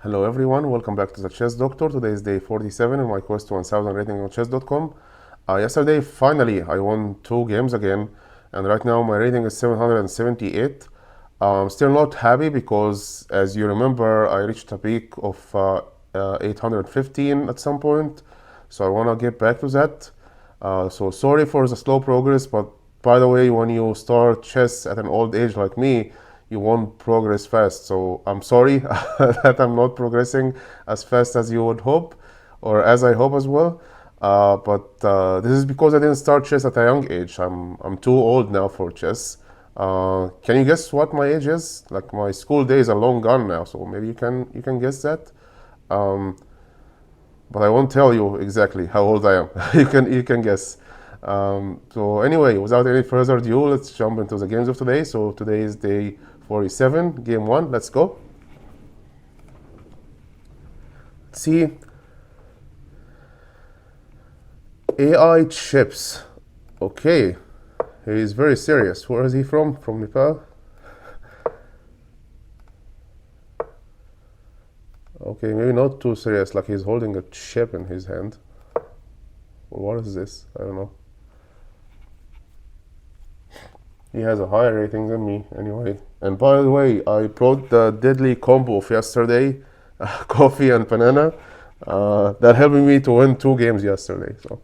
Hello everyone, welcome back to the Chess Doctor. Today is day 47 in my quest to 1000 rating on chess.com. Yesterday, finally, I won 2 games again, and right now my rating is 778. I'm still not happy because, as you remember, I reached a peak of 815 at some point, so I want to get back to that. So sorry for the slow progress, but by the way, when you start chess at an old age like me, you won't progress fast. So I'm sorry that I'm not progressing as fast as you would hope, or as I hope as well. But this is because I didn't start chess at a young age. I'm too old now for chess. Can you guess what my age is? Like my school days are long gone now, so maybe you can guess that. Um, but I won't tell you exactly how old I am. You can guess. So anyway, without any further ado, let's jump into the games of today. So today is day 47, game one. Let's go. Let's see, AI chips. Okay, he is very serious. Where is he from? From Nepal? Okay, maybe not too serious, like he's holding a chip in his hand. Or what is this? I don't know. He has a higher rating than me, anyway. And by the way, I brought the deadly combo of yesterday, coffee and banana. That helped me to win 2 games yesterday. So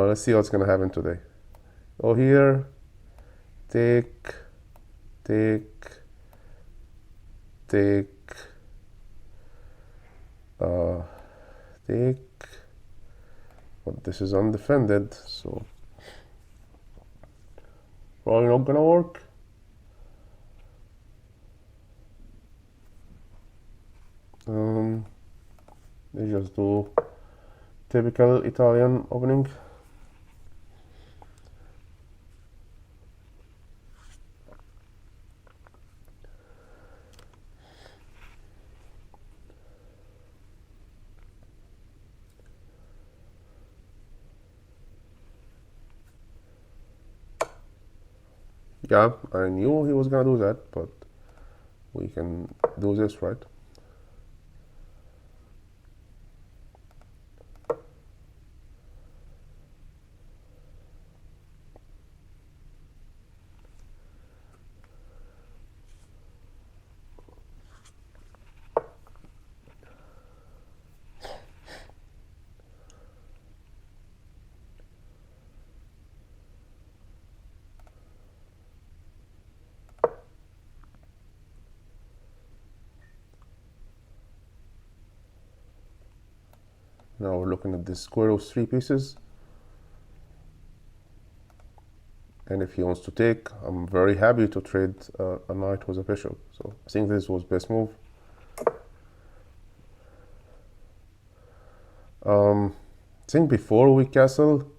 let's see what's gonna happen today. Go here, take, take, take, uh, take. But this is undefended, so probably not gonna work. They just do typical Italian opening. Yeah, I knew he was gonna do that, but we can do this, right? Now we're looking at this square of 3 pieces. And if he wants to take, I'm very happy to trade a knight with a bishop. So I think this was best move. I think before we castle,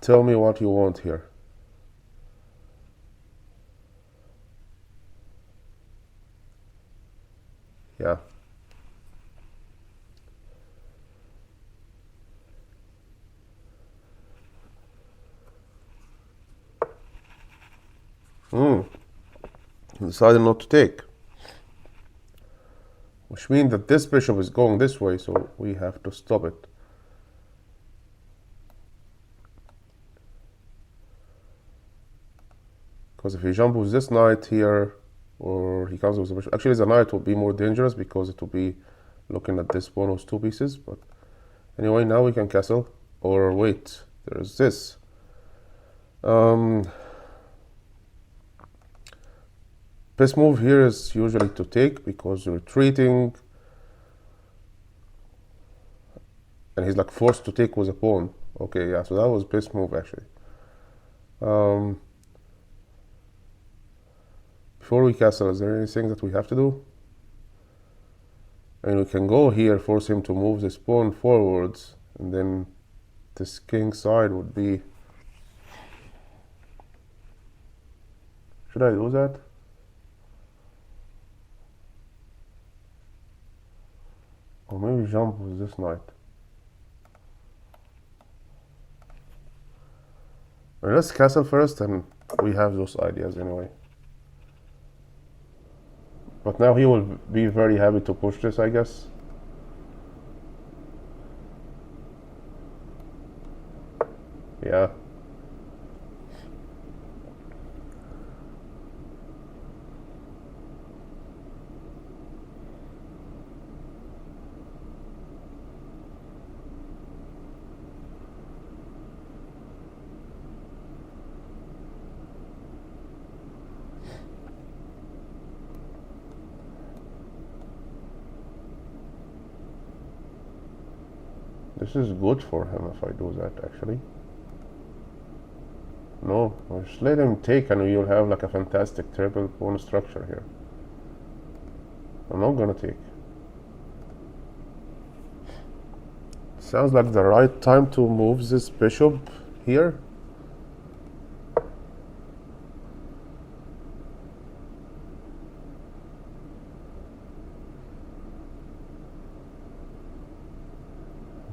tell me what you want here. Yeah. Decided not to take. Which means that this bishop is going this way, so we have to stop it. Because if he jumps with this knight here, or he comes with the bishop, actually the knight would be more dangerous because it will be looking at this bonus 2 pieces. But anyway, now we can castle. Or wait, there's this. Best move here is usually to take because retreating, and he's like forced to take with a pawn. Okay, yeah, so that was best move actually. Before we castle, is there anything that we have to do? And we can go here, force him to move this pawn forwards, and then this king side would be... Should I do that? Or maybe jump with this knight. Well, let's castle first, and we have those ideas anyway. But now he will be very happy to push this, I guess. Yeah. This is good for him if I do that, actually. No, just let him take and you'll have like a fantastic triple pawn structure here. I'm not gonna take. Sounds like the right time to move this bishop here.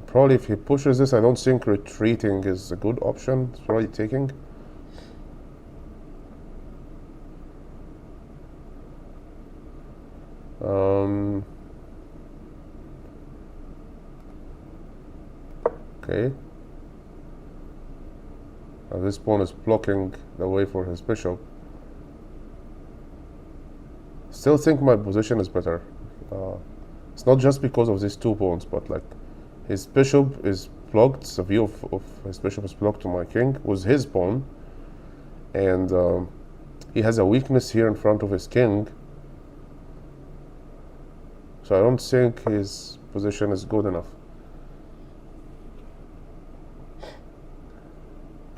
Probably if he pushes this, I don't think retreating is a good option. It's probably taking. Okay. This pawn is blocking the way for his bishop. Still think my position is better. It's not just because of these two pawns, but like his bishop is blocked. The view of his bishop is blocked to my king with his pawn, and he has a weakness here in front of his king. So I don't think his position is good enough.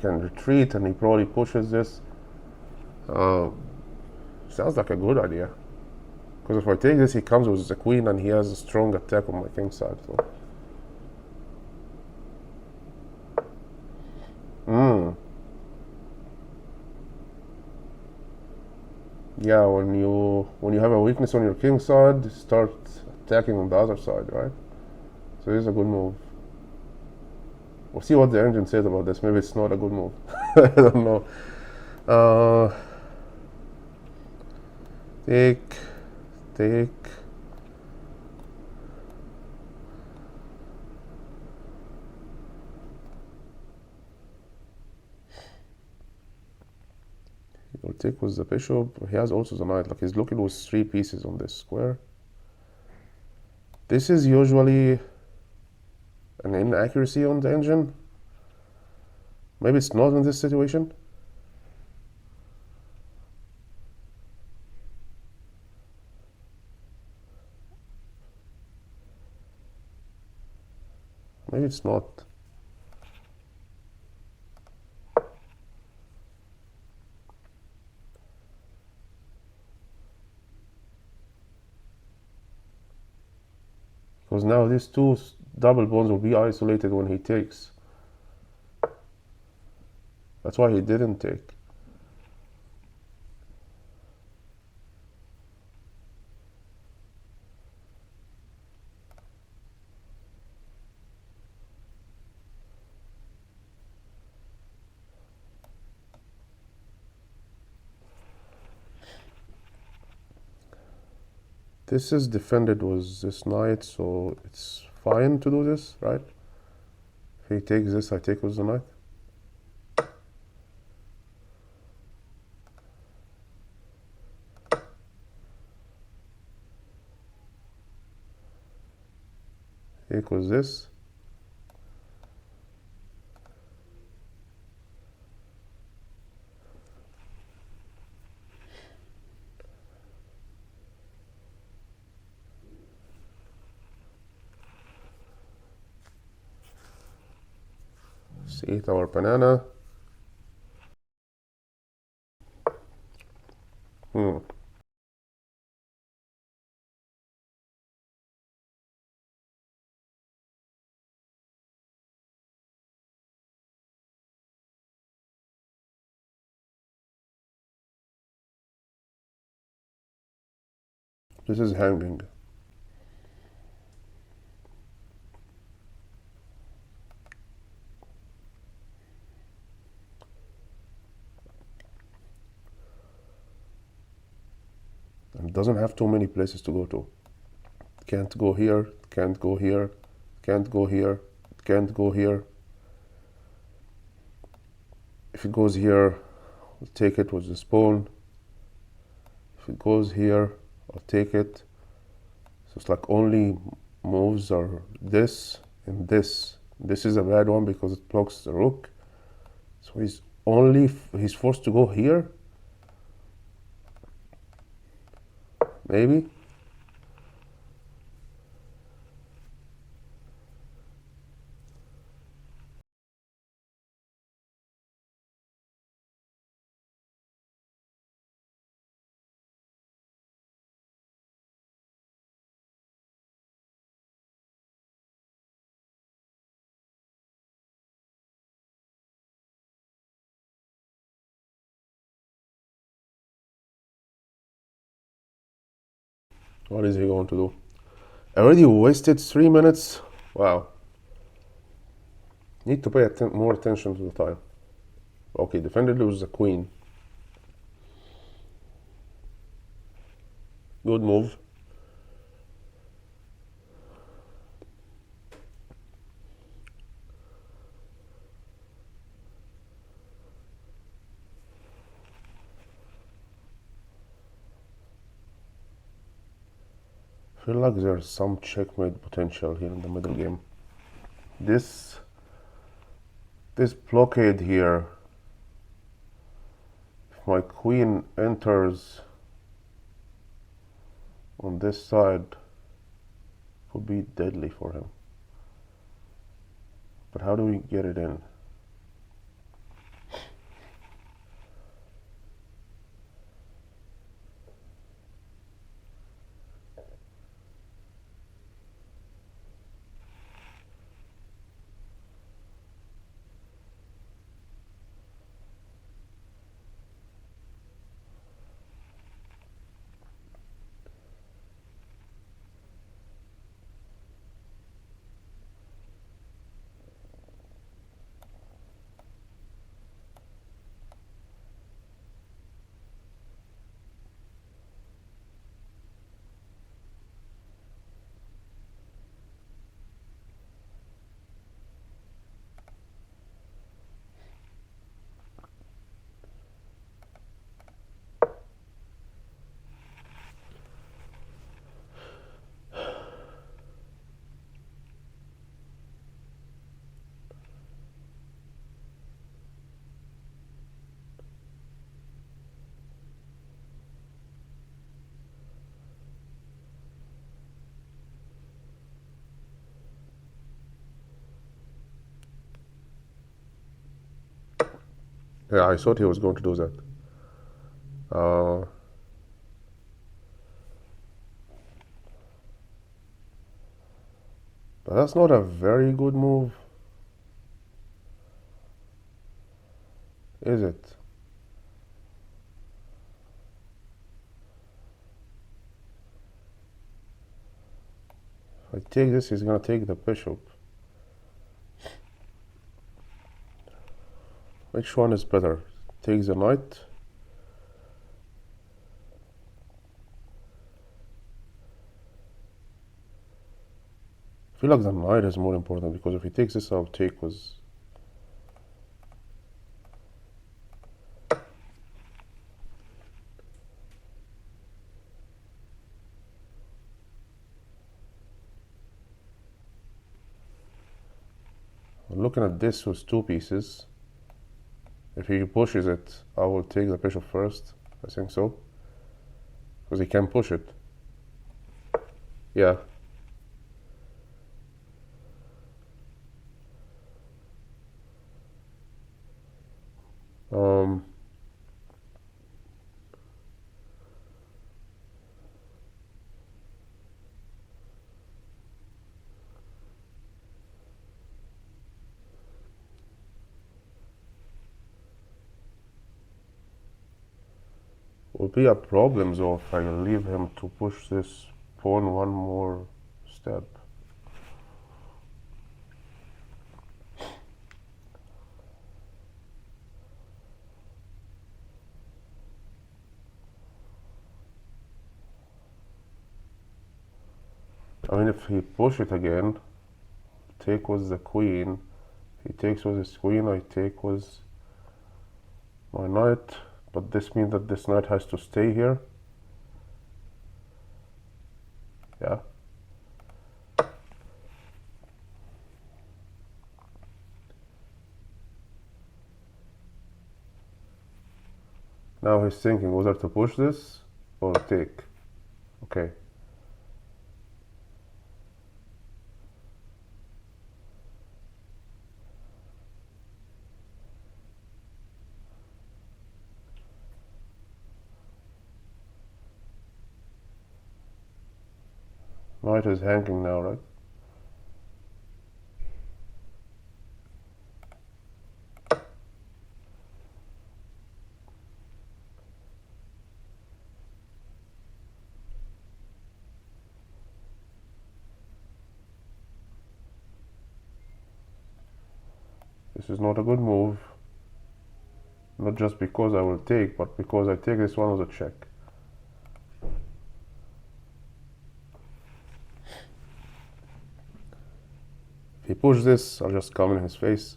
Can retreat, and he probably pushes this. Sounds like a good idea. Because if I take this, he comes with the queen, and he has a strong attack on my king side. So. Yeah, when you have a weakness on your king side, start attacking on the other side, right? So this is a good move. We'll see what the engine says about this. Maybe it's not a good move. I don't know. Take. He'll take with the bishop. He has also the knight. Like he's looking with 3 pieces on this square. This is usually an inaccuracy on the engine. Maybe it's not in this situation. Maybe it's not. Because now these two double pawns will be isolated when he takes. That's why he didn't take. This is defended with this knight, so it's fine to do this, right? If he takes this, I take with the knight. Take with this. Eat our banana. This is hanging. doesn't have too many places to go to. Can't go here, can't go here, can't go here, can't go here. If it goes here, I'll take it with the pawn. If it goes here, I'll take it. So it's like only moves are this and this. This is a bad one because it blocks the rook. So he's forced to go here. Maybe. What is he going to do? I already wasted 3 minutes. Wow. Need to pay more attention to the time. Okay, defended loses the queen. Good move. I feel like there's some checkmate potential here in the middle game. This blockade here, if my queen enters on this side, would be deadly for him. But how do we get it in? Yeah, I thought he was going to do that. But that's not a very good move, is it? If I take this, he's gonna take the bishop. Which one is better? Take the knight? I feel like the knight is more important because if he takes this, I'll take with. I'm looking at this with 2 pieces. If he pushes it, I will take the bishop first. I think so. Because he can push it. Yeah. Will be a problem though if I leave him to push this pawn one more step. I mean, if he push it again, take with the queen. He takes with his queen, I take with my knight. But this means that this knight has to stay here. Yeah. Now he's thinking whether to push this or take. Okay. Knight is hanging now, right? This is not a good move. Not just because I will take, but because I take this one as a check. If he pushes this, I'll just come in his face.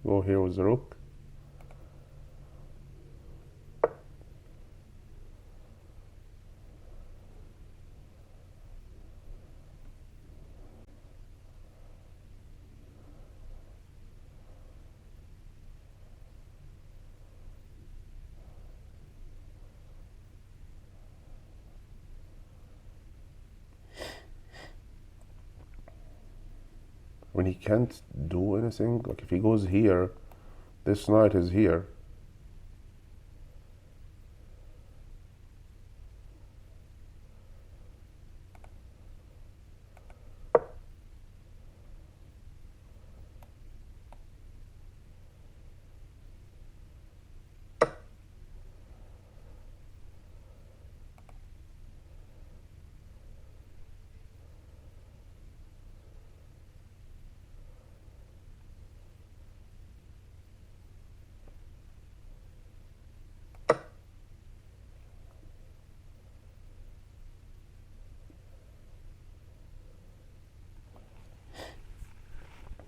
Go here with the rook. When he can't do anything, like if he goes here, this knight is here.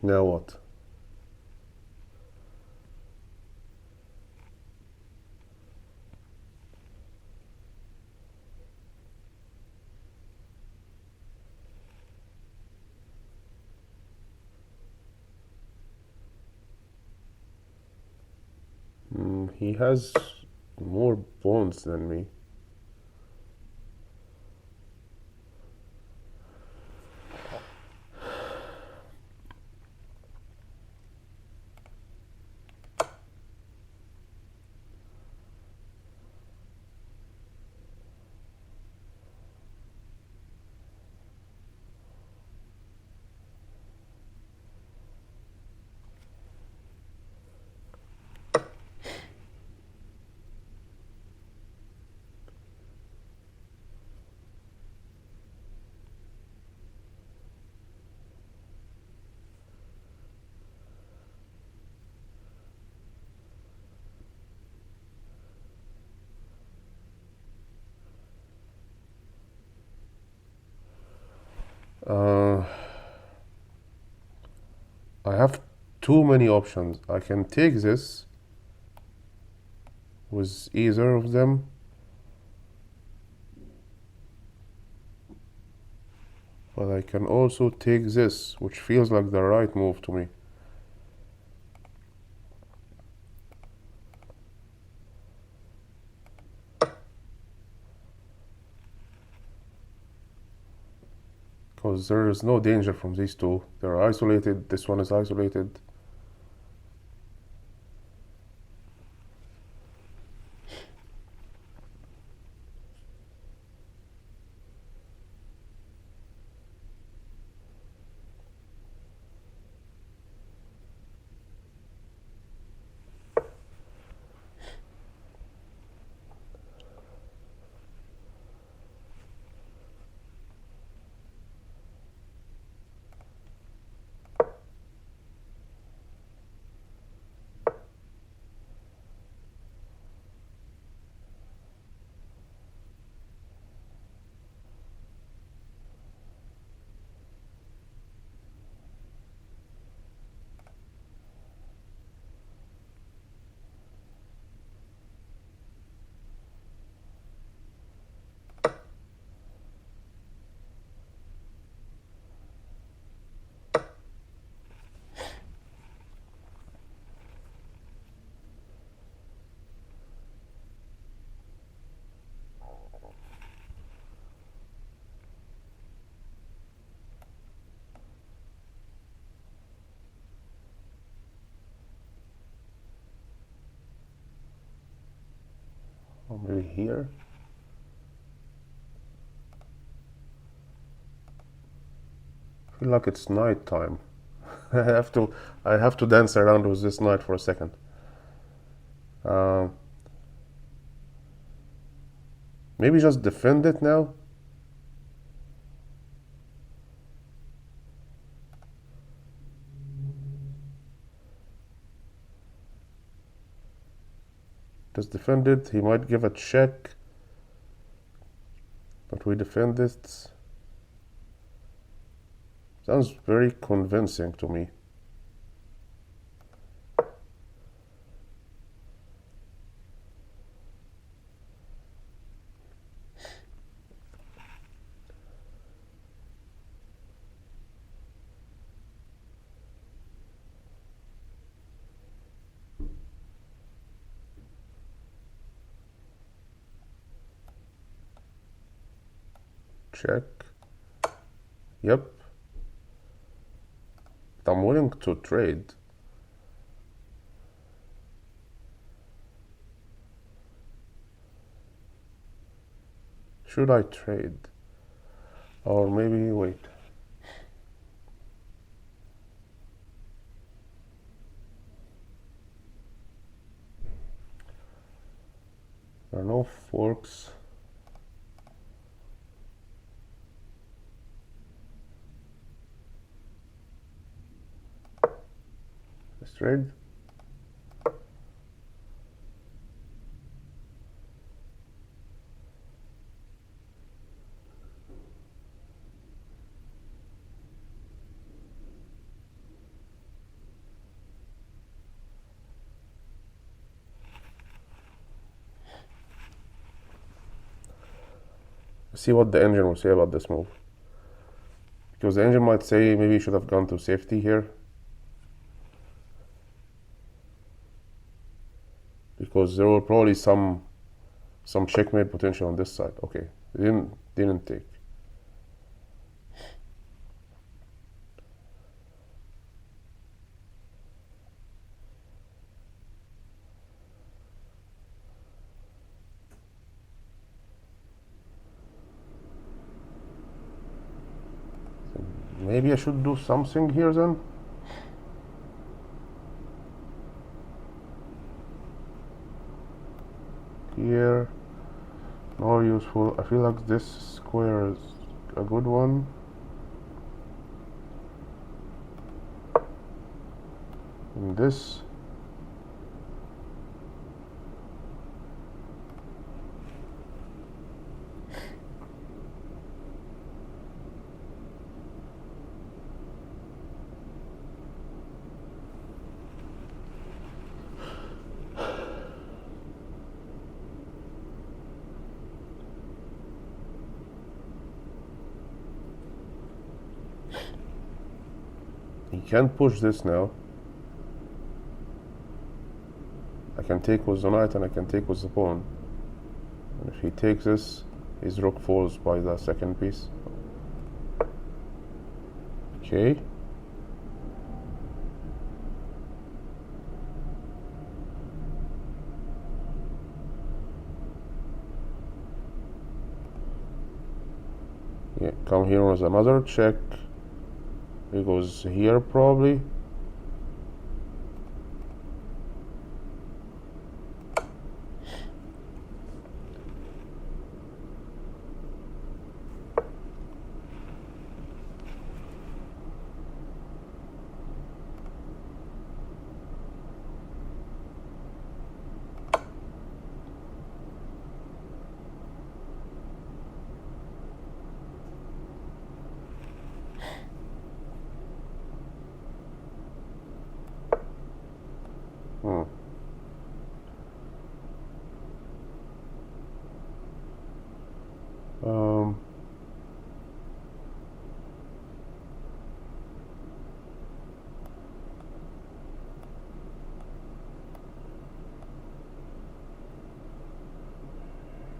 Now what? He has more pawns than me. I have too many options. I can take this with either of them. But I can also take this, which feels like the right move to me. Because there is no danger from these two. They're isolated. This one is isolated. Or maybe here. I feel like it's night time. I have to dance around with this knight for a second. Maybe just defend it now. Just defend it. He might give a check, but we defend it. Sounds very convincing to me. Check. Yep. I'm willing to trade. Should I trade? Or maybe wait. There are no forks. Let's trade. See what the engine will say about this move. Because the engine might say maybe you should have gone to safety here. Because there were probably some checkmate potential on this side. Okay, didn't take. Maybe I should do something here then. Here, more useful. I feel like this square is a good one. And this. He can't push this now. I can take with the knight and I can take with the pawn. And if he takes this, his rook falls by the second piece. Okay. Yeah, come here with another check. He goes here probably.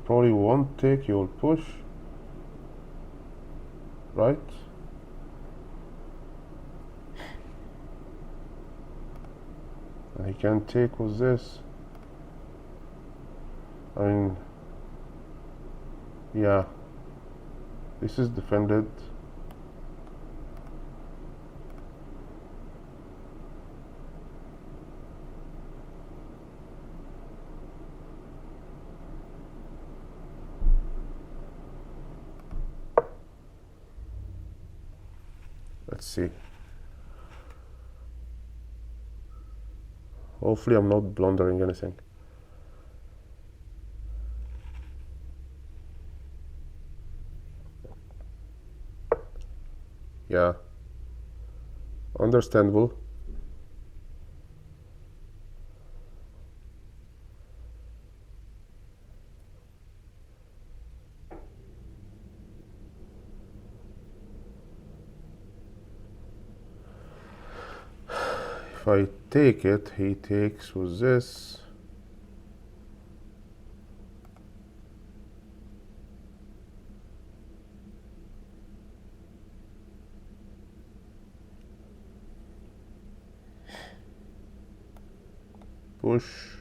Probably won't take, you'll push, right? And he can take with this. I mean, yeah, this is defended. Let's see. Hopefully I'm not blundering anything. Yeah, understandable. If I take it, he takes with this. Push,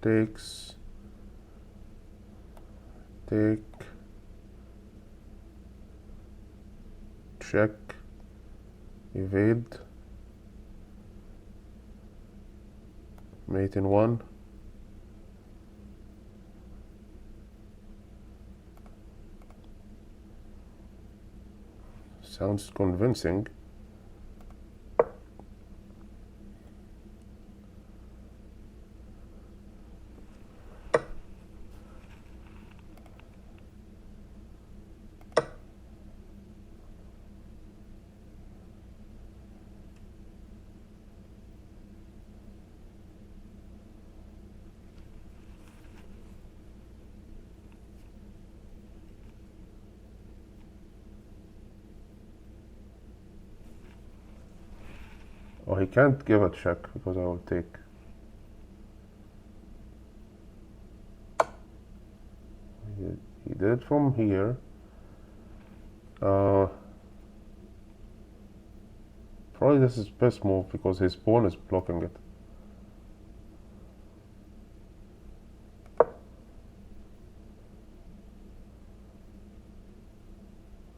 takes, take, check, evade, mate in one. Sounds convincing. Oh, he can't give a check because I will take. He did from here. Probably this is best move because his pawn is blocking it.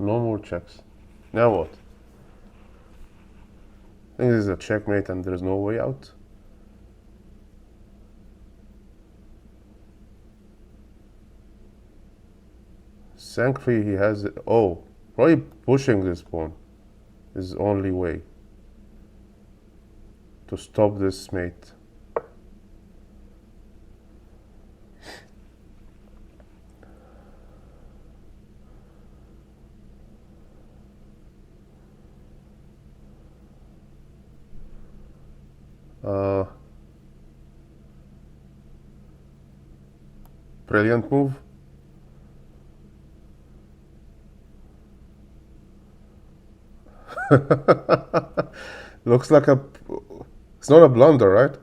No more checks. Now what? I think this is a checkmate and there's no way out. Thankfully he has it. Oh, probably pushing this pawn is the only way to stop this mate. Brilliant move. Looks like a... It's not a blunder, right?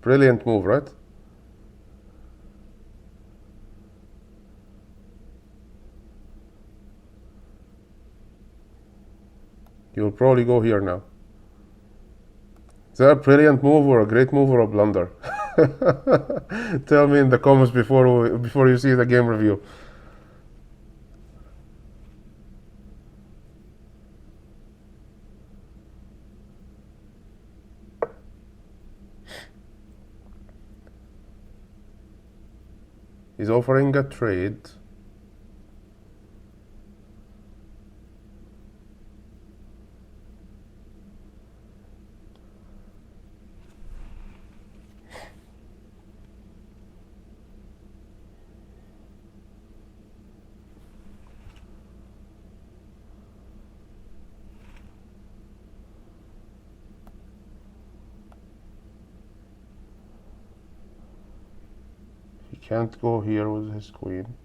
Brilliant move, right? You'll probably go here now. Is that a brilliant move or a great move or a blunder? Tell me in the comments before you see the game review. He's offering a trade. He can't go here with his queen.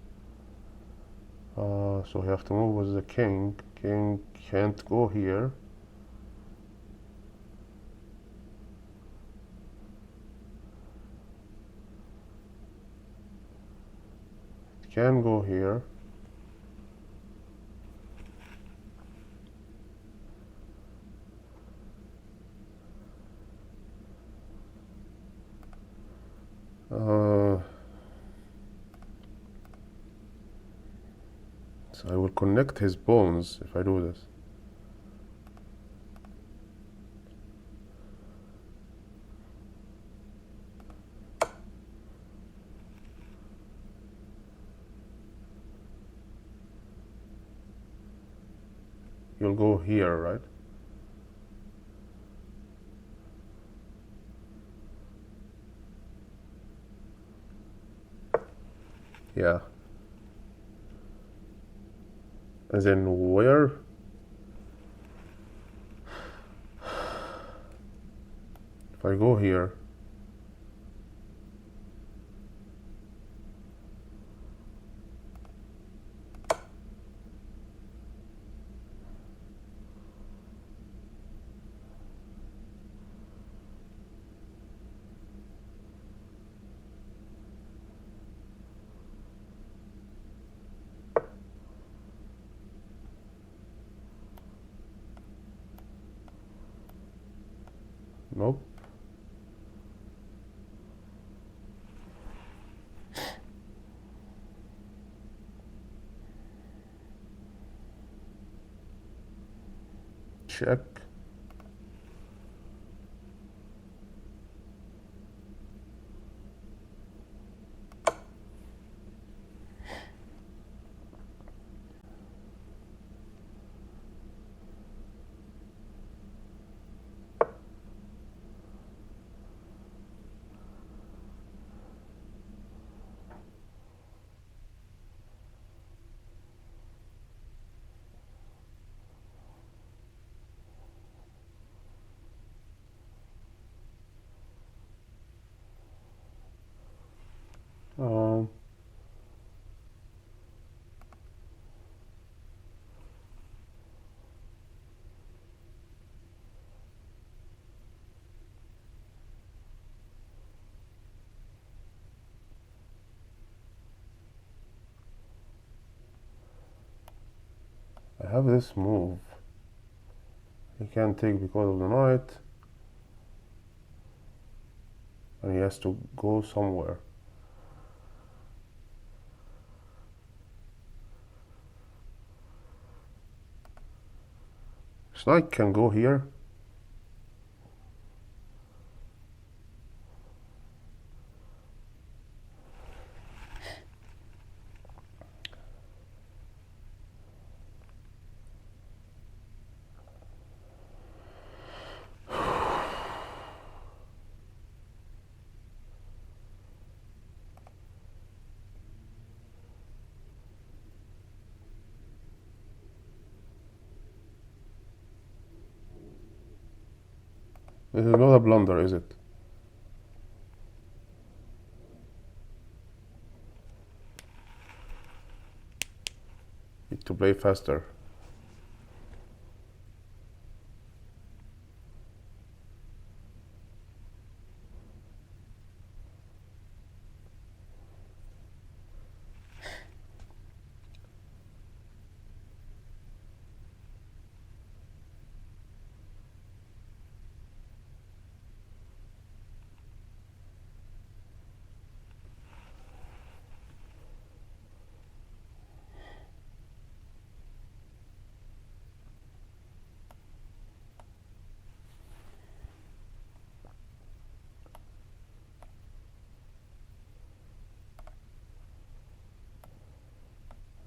So we have to move with the king. King can't go here. It can go here. So I will connect his bones if I do this. You'll go here, right? Yeah. As in where? If I go here, nope. Check. Um, I have this move. He can't take because of the knight. And he has to go somewhere. This knight can go here. This is not a blunder, is it? Need to play faster.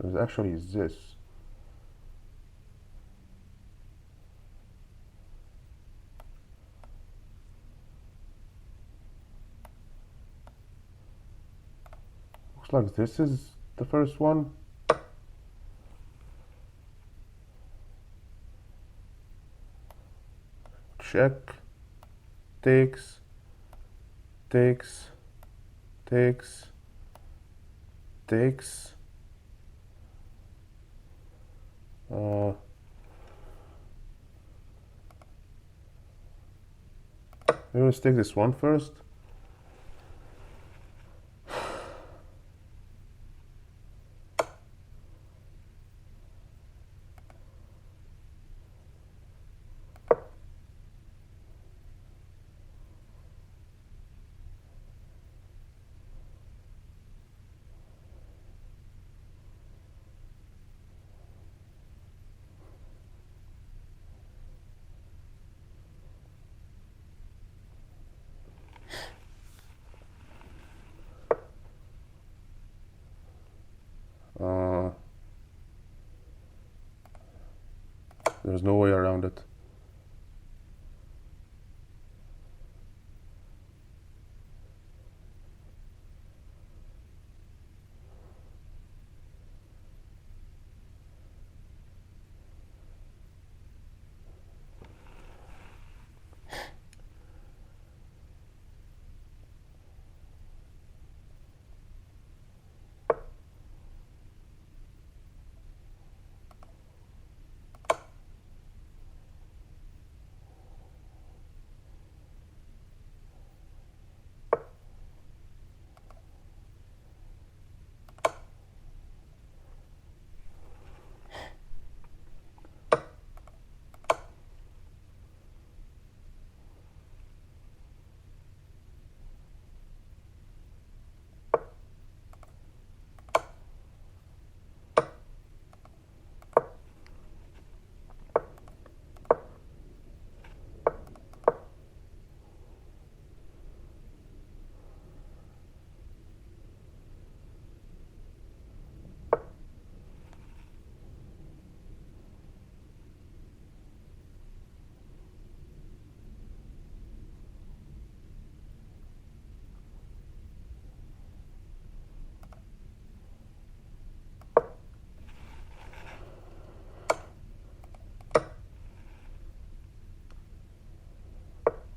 There's actually this. Looks like this is the first one. Check. Takes. Takes. Takes. Takes. Let's take this one first. There's no way around it.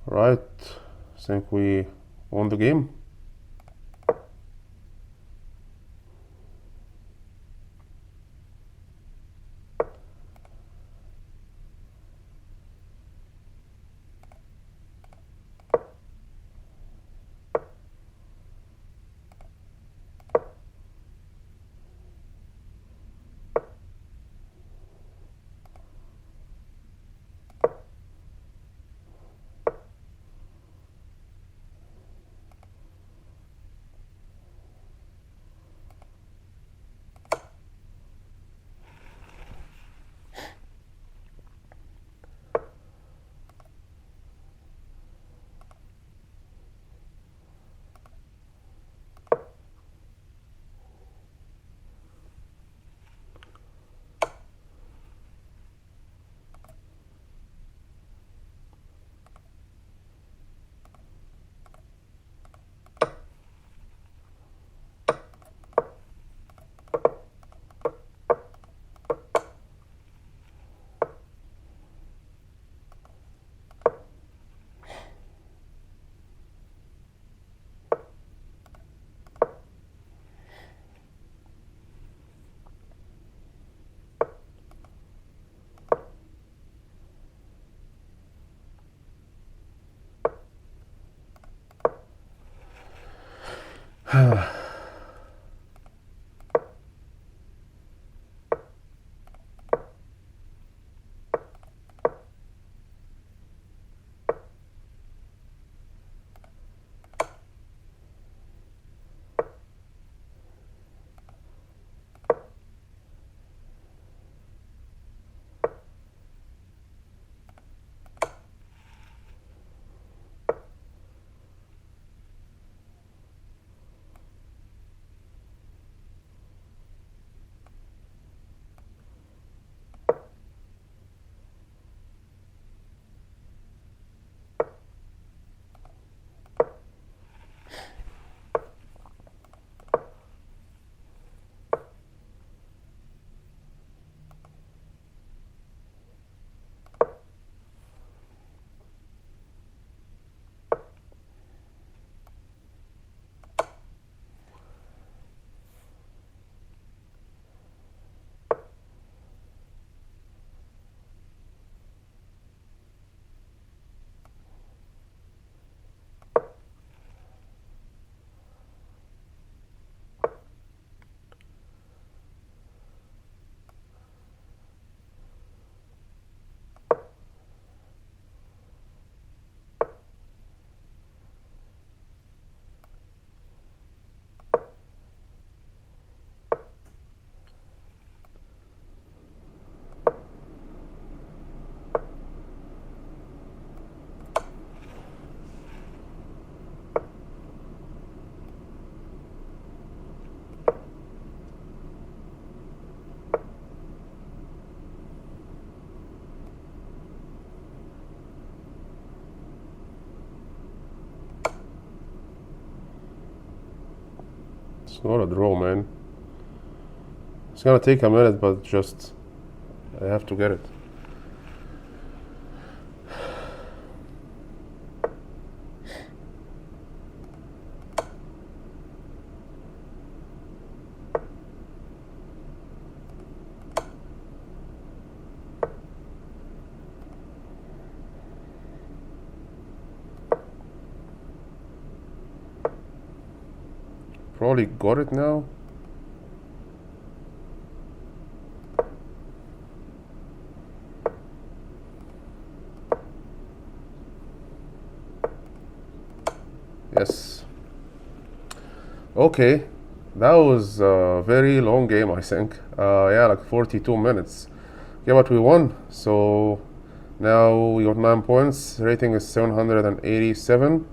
Right, I think we won the game. It's not a draw, man. It's gonna take a minute, but just I have to get it. Probably got it now. Yes. Okay, that was a very long game, I think. Yeah, like 42 minutes. Yeah, but we won. So now we got 9 points. Rating is 787.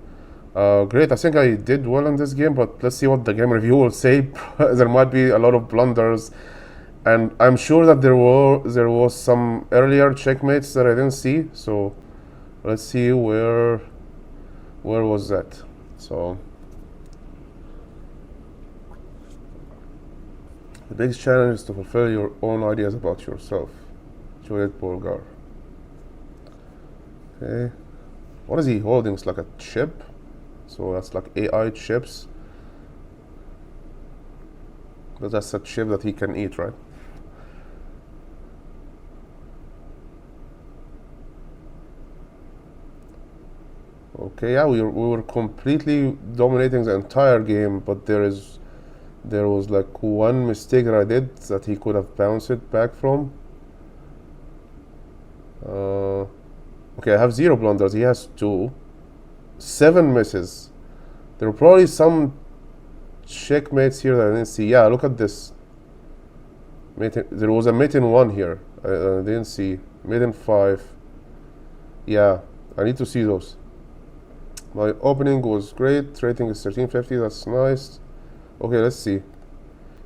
Great. I think I did well in this game, but let's see what the game review will say. There might be a lot of blunders, and I'm sure that there was some earlier checkmates that I didn't see. So let's see where was that. So the biggest challenge is to fulfill your own ideas about yourself. Juliet Bolgar. Okay. What is he holding? It's like a chip. So that's like AI chips. But that's a chip that he can eat, right? Okay, yeah, we were completely dominating the entire game, but there was like one mistake that I did that he could have bounced it back from. Okay, I have 0 blunders. He has 2. 7 misses. There were probably some checkmates here that I didn't see. Yeah, look at this. There was a mate in 1 here. I didn't see. Mate in 5. Yeah, I need to see those. My opening was great. Rating is 1350. That's nice. Okay, let's see.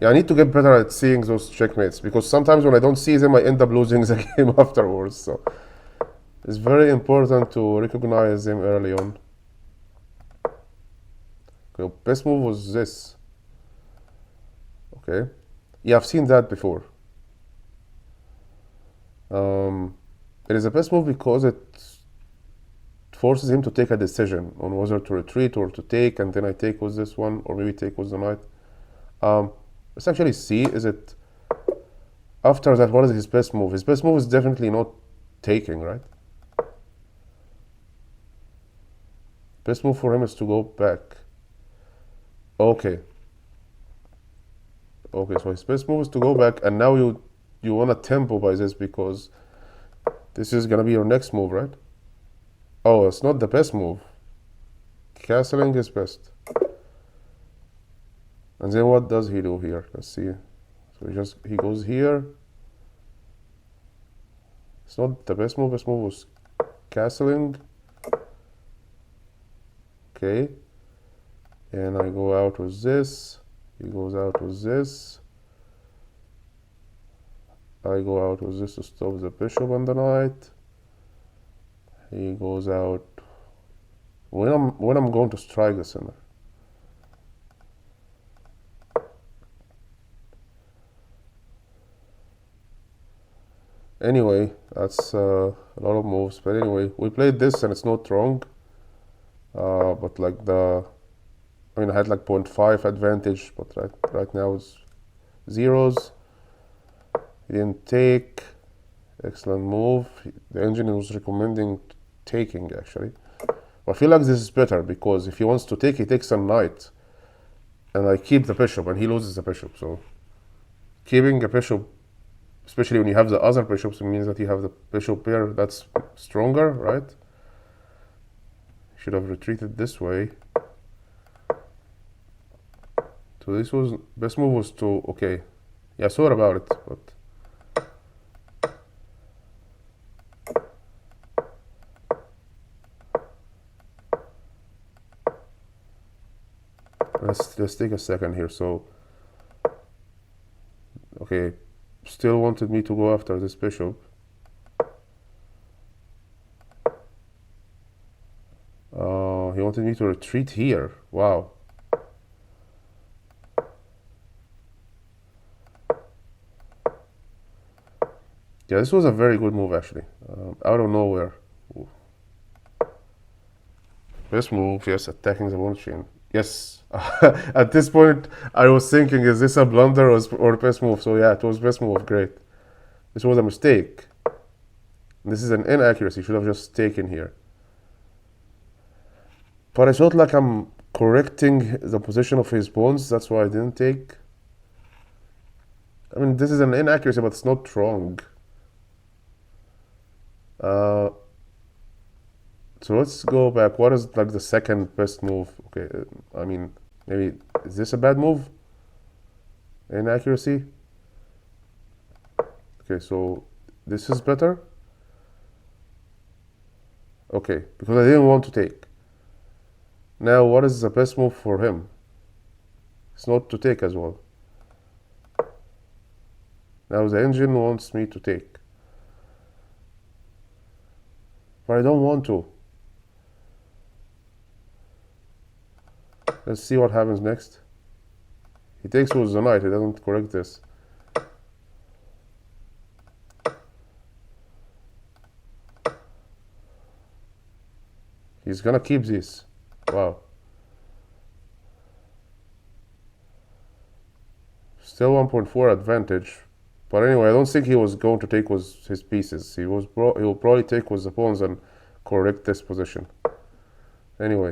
Yeah, I need to get better at seeing those checkmates, because sometimes when I don't see them, I end up losing the game afterwards. So it's very important to recognize them early on. Okay, best move was this. Okay. Yeah, I've seen that before. It is the best move because it forces him to take a decision on whether to retreat or to take, and then I take with this one, or maybe take with the knight. Let's actually see, is it after that, what is his best move? His best move is definitely not taking, right? Best move for him is to go back. Okay. Okay, so his best move is to go back, and now you want to tempo by this, because this is gonna be your next move, right? Oh, it's not the best move. Castling is best. And then what does he do here? Let's see. So he goes here. It's not the best move. Best move was castling. Okay. And I go out with this. He goes out with this. I go out with this to stop the bishop and the knight. He goes out when I'm going to strike the center. Anyway, that's a lot of moves. But anyway, we played this and it's not wrong. But like I had like 0.5 advantage, but right now it's zeros. He didn't take. Excellent move. The engine was recommending taking, actually. I feel like this is better, because if he wants to take, he takes a knight, and I keep the bishop, and he loses the bishop. So keeping a bishop, especially when you have the other bishops, it means that you have the bishop pair that's stronger, right? Should have retreated this way. So this was best move was to okay. Yeah, I thought about it, but let's take a second here. So okay, still wanted me to go after this bishop. He wanted me to retreat here. Wow. Yeah, this was a very good move actually. Out of nowhere. Ooh. This move, yes, attacking the bone chain. Yes. At this point, I was thinking, is this a blunder or best move? So yeah, it was best move. Great. This was a mistake. This is an inaccuracy. Should have just taken here. But I felt like I'm correcting the position of his pawns. That's why I didn't take. I mean, this is an inaccuracy, but it's not wrong. So let's go back. What is like the second best move? Okay, I mean, maybe is this a bad move? Inaccuracy. Okay, so this is better. Okay, because I didn't want to take. Now, what is the best move for him? It's not to take as well. Now the engine wants me to take. But I don't want to. Let's see what happens next. He takes with the knight. He doesn't correct this. He's gonna keep this. Wow. Still 1.4 advantage. But anyway, I don't think he was going to take with his pieces. He will probably take with the pawns and correct this position. Anyway.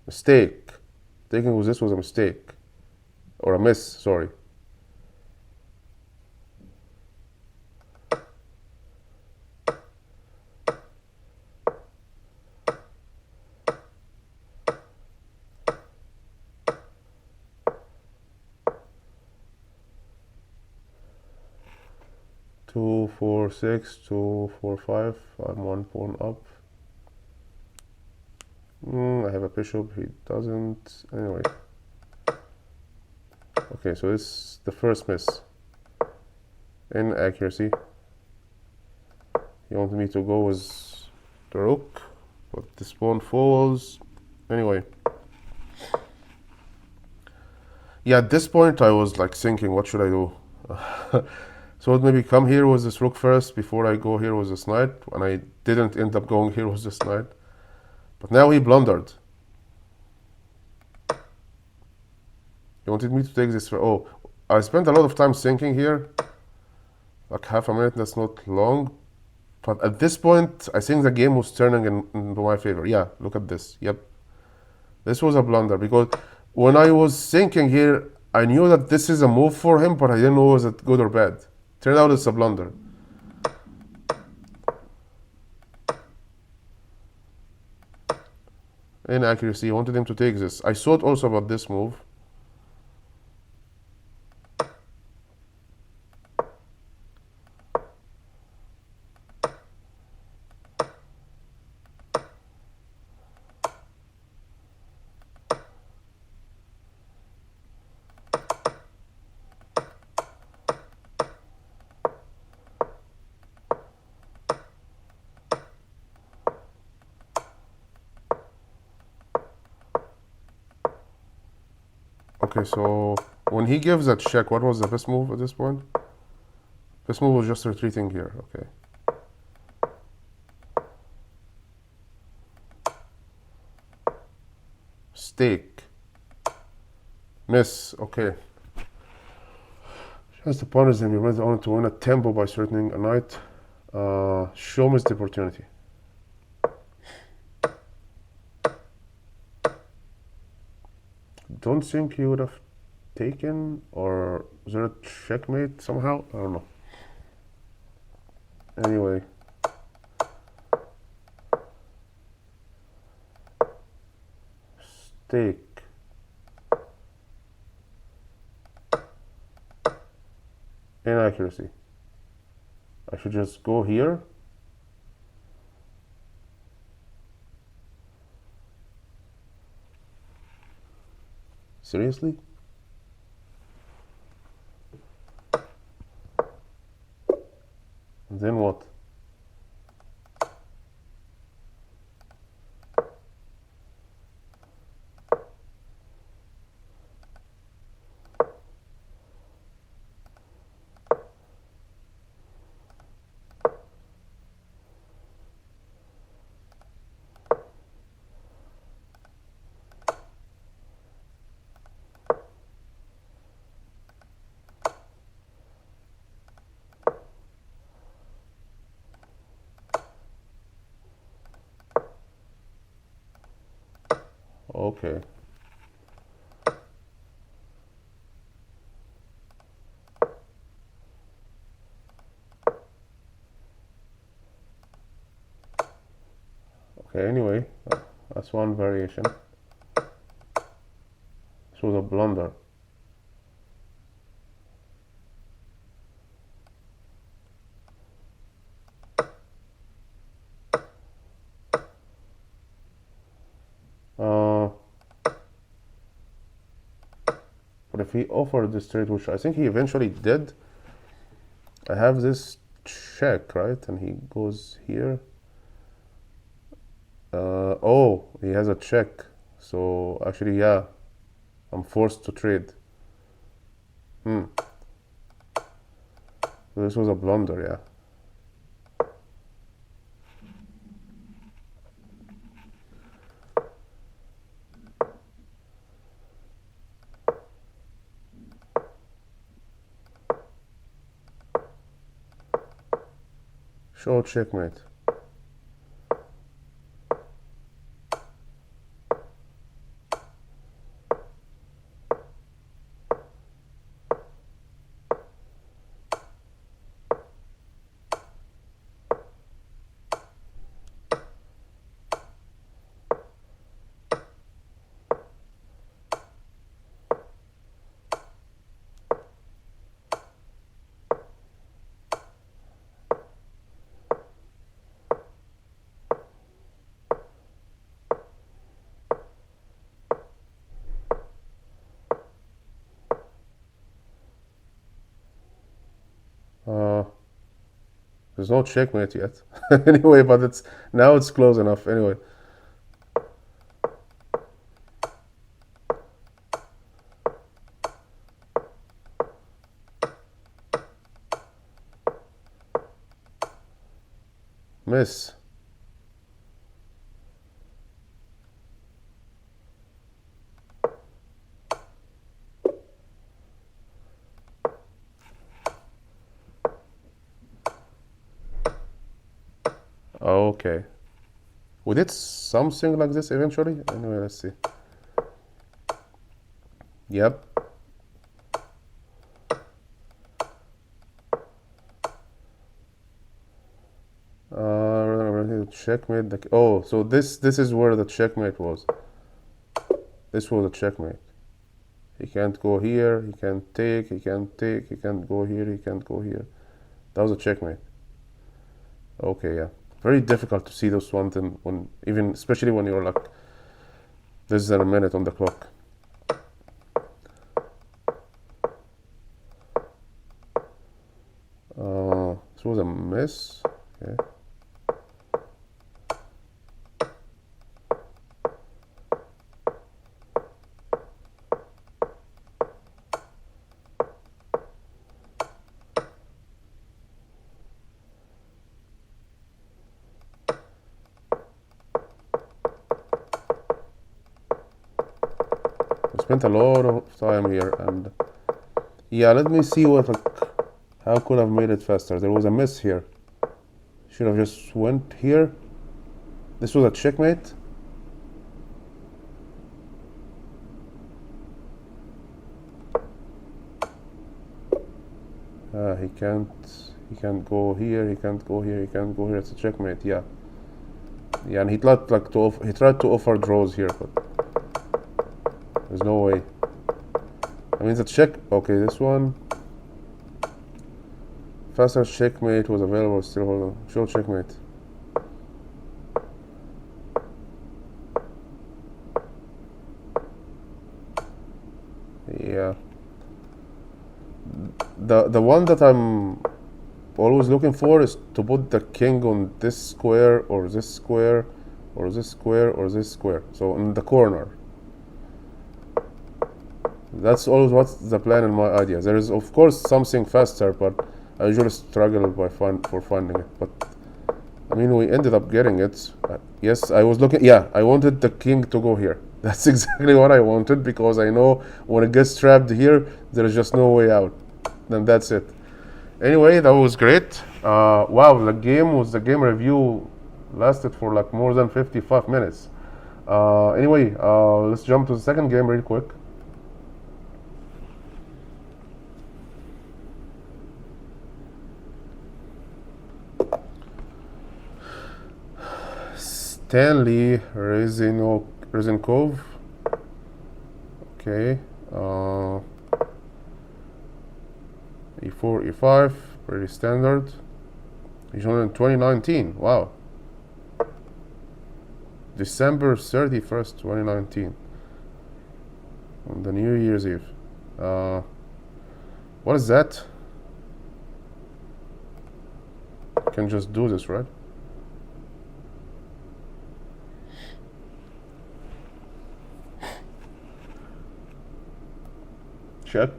Mistake. Taking with this was a mistake. Or a miss, sorry. Two, four, six, 2, 4, 5. I'm one pawn up. I have a bishop. He doesn't. Anyway. Okay, so this is the first miss. Inaccuracy. He wanted me to go with the rook, but this pawn falls. Anyway. Yeah, at this point I was like thinking, what should I do? So maybe come here with this rook first before I go here with this knight, and I didn't end up going here with this knight. But now he blundered. He wanted me to take this. Oh, I spent a lot of time thinking here. Like half a minute, that's not long. But at this point, I think the game was turning in my favor. Yeah, look at this. Yep. This was a blunder because when I was thinking here, I knew that this is a move for him, but I didn't know was it good or bad. Turned out it's a blunder. Inaccuracy. I wanted him to take this. I thought also about this move. Okay, so when he gives that check, what was the best move at this point? Best move was just retreating here. Okay. Stake. Miss. Okay. As the pawn is in your only to win a tempo by threatening a knight. Show me the opportunity. Don't think he would have taken, or is there a checkmate somehow? I don't know. Anyway. Stake. Inaccuracy. I should just go here. Seriously? And then what? Okay. Okay, anyway, that's one variation. This was a blunder. But if he offered this trade, which I think he eventually did, I have this check, right? And he goes here. Oh, he has a check. So actually, yeah, I'm forced to trade. So this was a blunder, yeah. Show checkmate. There's no checkmate yet. Anyway, but it's close enough. Anyway. Miss. Okay. We did something like this eventually. Anyway, let's see. Yep. Checkmate. Oh, so this is where the checkmate was. This was a checkmate. He can't go here. He can't take. He can't take. He can't go here. He can't go here. That was a checkmate. Okay, yeah. Very difficult to see those ones when even especially when you're like less than a minute on the clock. This was a miss. Okay. Spent a lot of time here, and yeah, let me see how could I've made it faster. There was a miss here. Should have just went here. This was a checkmate. He can't go here. He can't go here. He can't go here. It's a checkmate. Yeah. Yeah, and he tried to offer draws here, but there's no way. I mean, the check. Okay, this one. Faster checkmate was available. Still, hold on. Show checkmate. Yeah. The one that I'm always looking for is to put the king on this square or this square or this square or this square. So in the corner. That's always what's the plan in my idea. There is of course something faster, but I usually struggle for finding it. But I mean, we ended up getting it. Yes, I was looking. Yeah, I wanted the king to go here. That's exactly what I wanted, because I know when it gets trapped here, there is just no way out. Then that's it. Anyway, that was great. Wow, the game review lasted for like more than 55 minutes. Anyway, let's jump to the second game real quick. Stanley Rezinkov. Okay. E4, E5, pretty standard. He's on in 2019. Wow. December 31st, 2019. On the New Year's Eve. What is that? I can just do this, right? Check.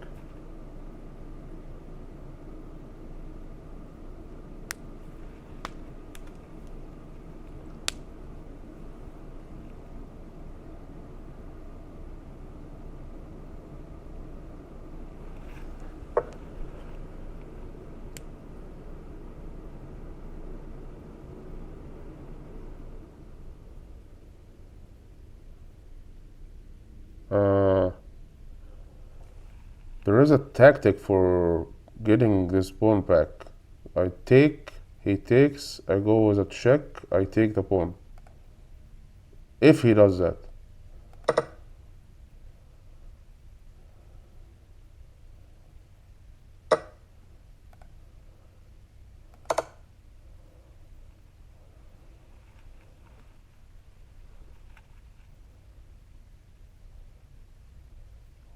There is a tactic for getting this pawn back. I take, he takes, I go with a check, I take the pawn. If he does that.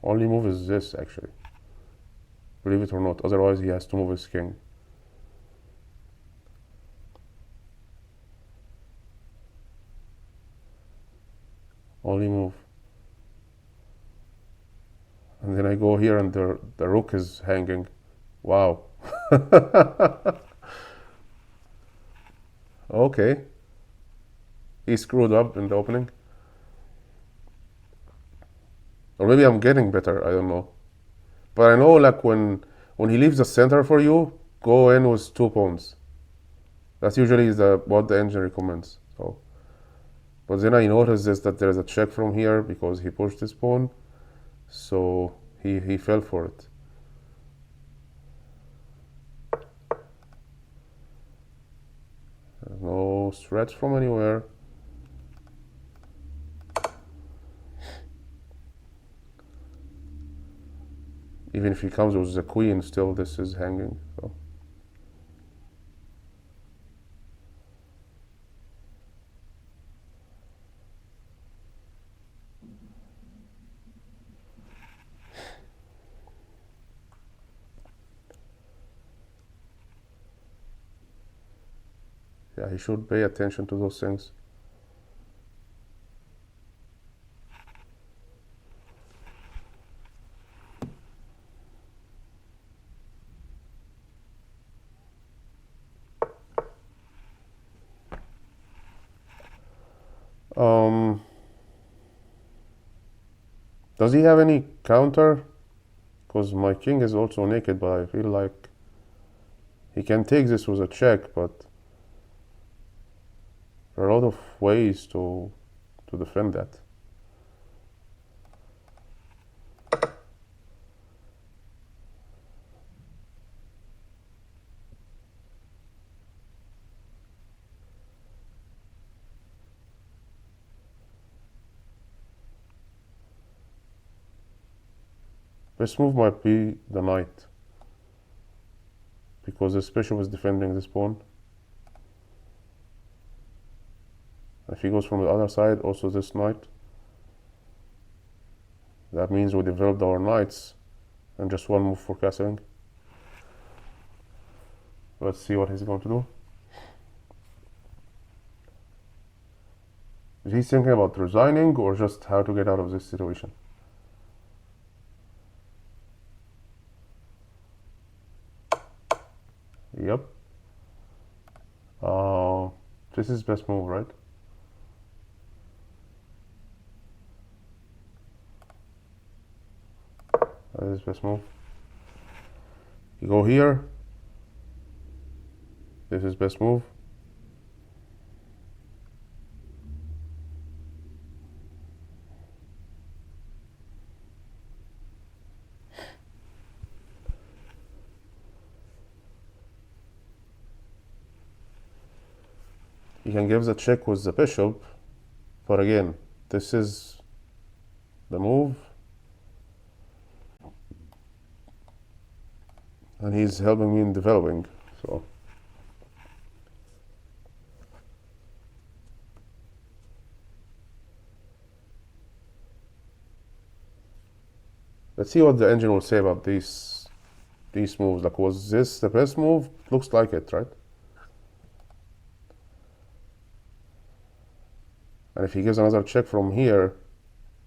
Only move is this, actually. Believe it or not, otherwise he has to move his king. Only move. And then I go here and the rook is hanging. Wow. Okay. He screwed up in the opening. Or maybe I'm getting better, I don't know. But I know like when he leaves the center for you, go in with 2 pawns. That's usually what the engine recommends. So, but then I noticed this that there's a check from here because he pushed his pawn. So he fell for it. There's no threats from anywhere. Even if he comes with the queen, still this is hanging. So. Yeah, he should pay attention to those things. Does he have any counter? Because my king is also naked, but I feel like he can take this with a check, but there are a lot of ways to defend that. This move might be the knight, because this bishop is defending this pawn. If he goes from the other side, also this knight. That means we developed our knights and just one move for castling. Let's see what he's going to do. Is he thinking about resigning or just how to get out of this situation? Yep. This is best move, right? That is best move. You go here. This is best move. he can give the check with the bishop, but again, this is the move, and he's helping me in developing. So let's see what the engine will say about these moves. Like, was this the best move? Looks like it, right? And if he gives another check from here,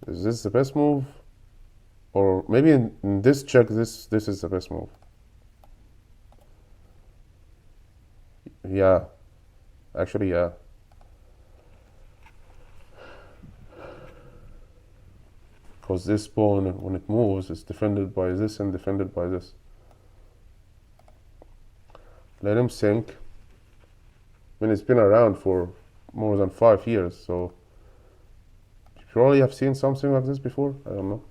is this the best move? Or maybe in this check, this is the best move. Yeah, actually, yeah. Because this pawn, when it moves, it's defended by this and defended by this. Let him sink. I mean, it's been around for more than 5 years, so you probably have seen something like this before. I don't know.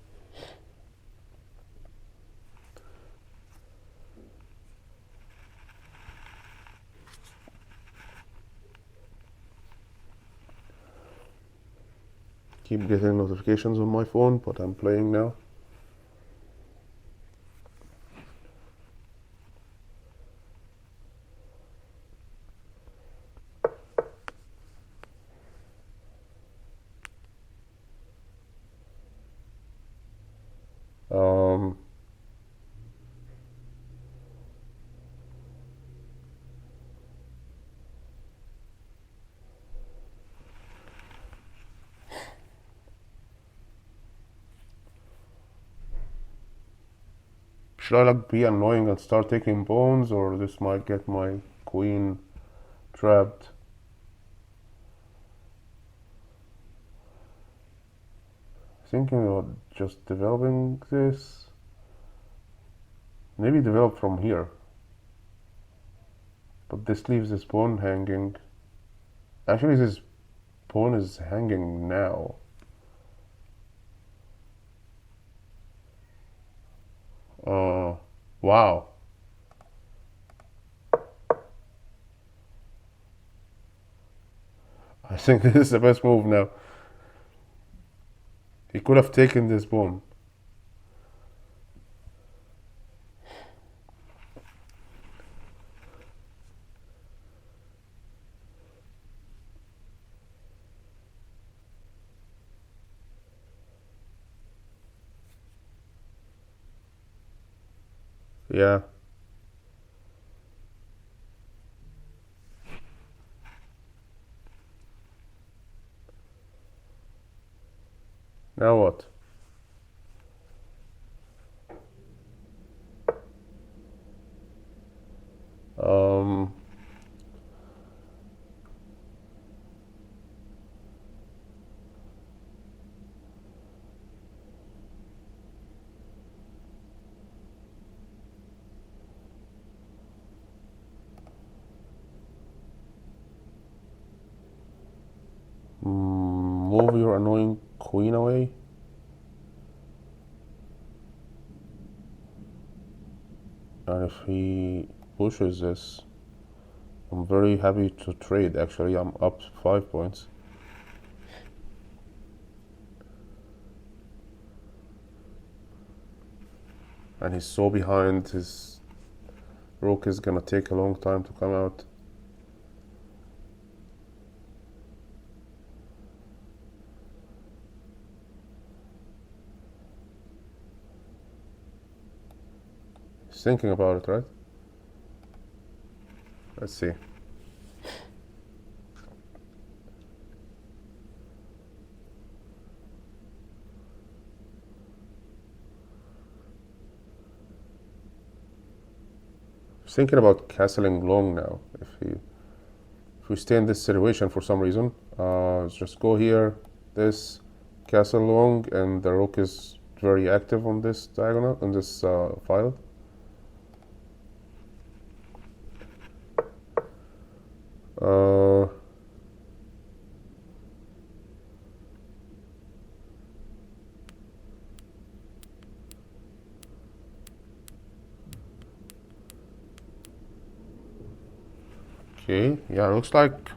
Keep getting notifications on my phone, but I'm playing now. Should I like be annoying and start taking pawns, or this might get my queen trapped? Thinking about just developing this. Maybe develop from here. But this leaves this pawn hanging. Actually, this pawn is hanging now. Wow. I think this is the best move now. He could have taken this pawn. Yeah. Now what? Move your annoying queen away. And if he pushes this, I'm very happy to trade. Actually, I'm up 5 points. And he's so behind, his rook is gonna take a long time to come out. He's thinking about it, right? Let's see. He's thinking about castling long now. If we stay in this situation for some reason, just go here, this, castle long, and the rook is very active on this diagonal, on this file. Okay, yeah, looks like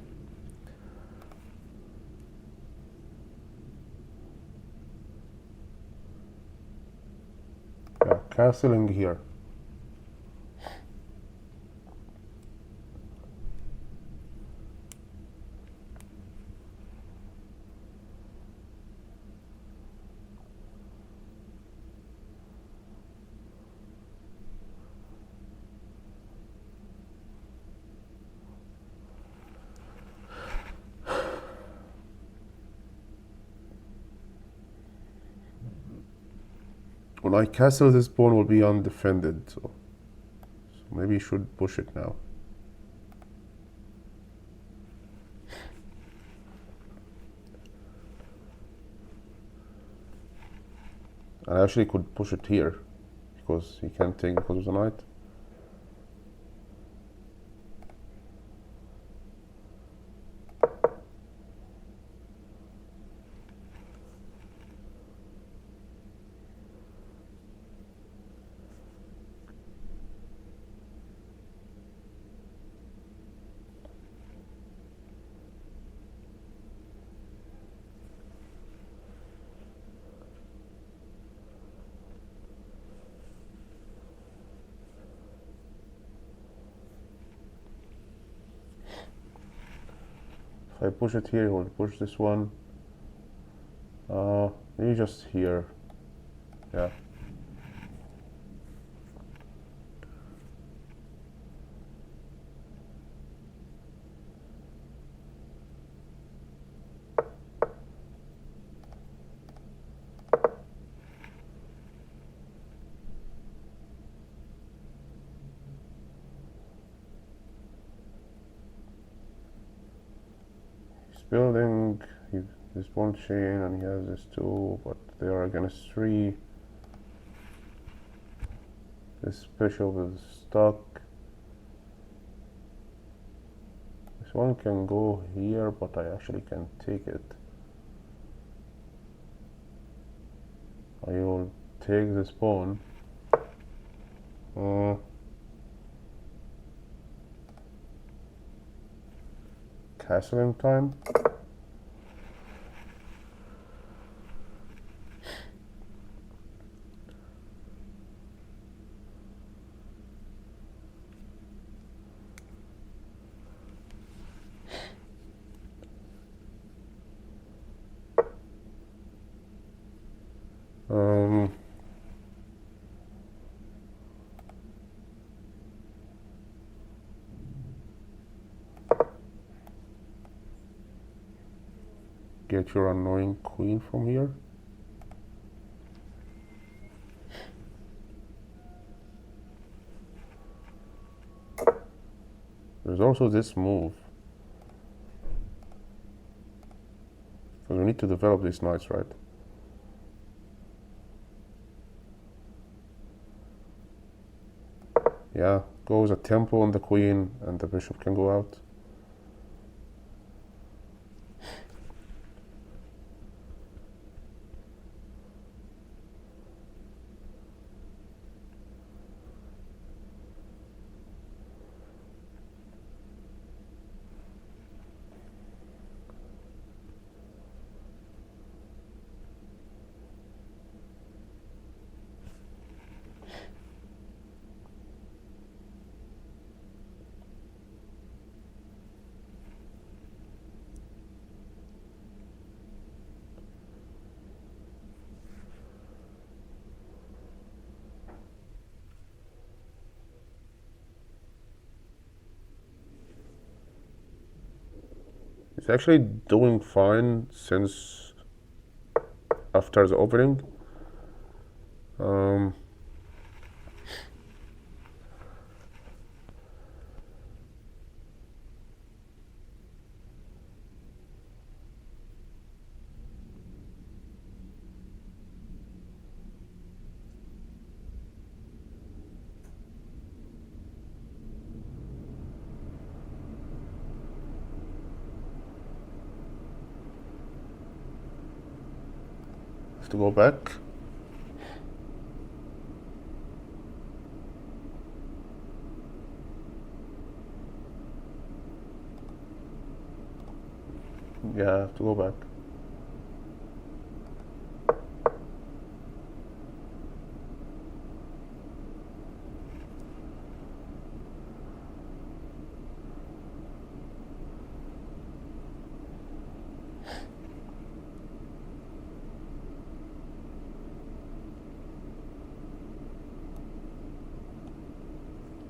Yeah, castling here. When I castle, this pawn will be undefended, so maybe you should push it now. I actually could push it here, because he can't take because of the knight. If I push it here, he will push this one. Maybe just here. Yeah. Building this one chain, and he has this two, but they are against three. This bishop is stuck. This one can go here, but I actually can take it. I will take this pawn. Castling time. Get your annoying queen from here. There's also this move. Because we need to develop these knights, right? Yeah, goes a tempo on the queen, and the bishop can go out. It's actually doing fine since after the opening. Have to go back. Yeah, I have to go back.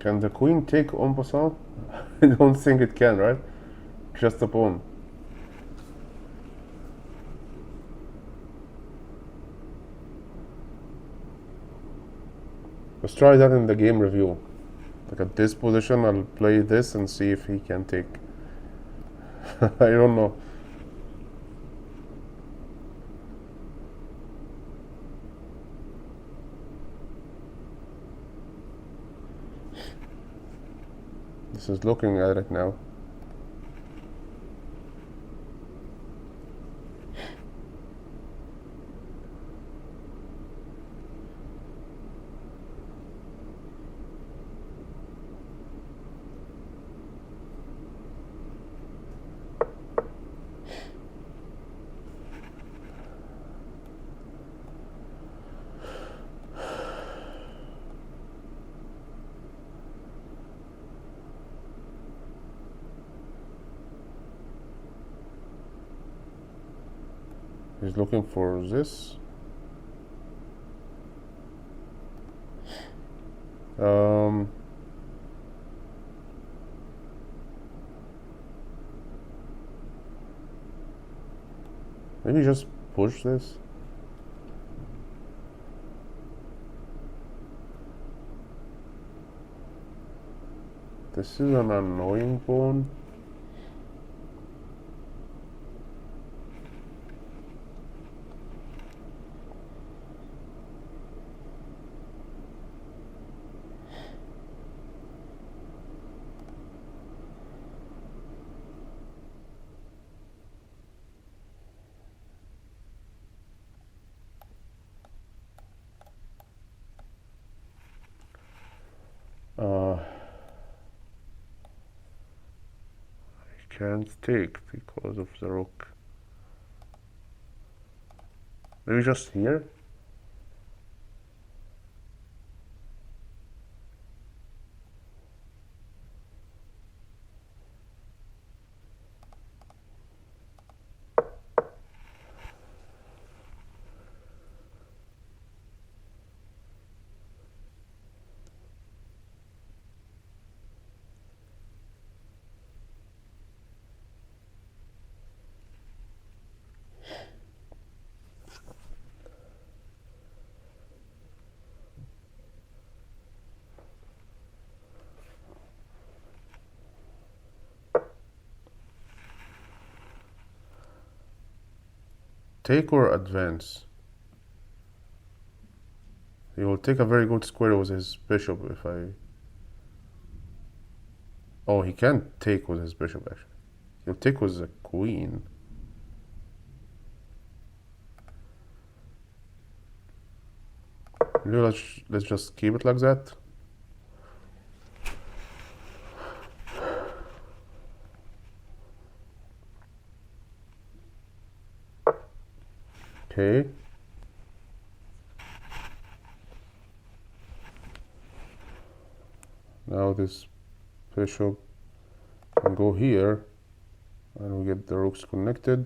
Can the queen take en passant? I don't think it can, right? Just a pawn. Let's try that in the game review. Like at this position, I'll play this and see if he can take. I don't know. This is looking at it now. He's looking for this. Maybe just push this. This is an annoying pawn. I can't take because of the rook. Maybe just here? Take or advance? He will take a very good square with his bishop if I... Oh, he can't take with his bishop actually. He'll take with the queen. Maybe let's just keep it like that. Okay. Now this bishop can go here and we get the rooks connected.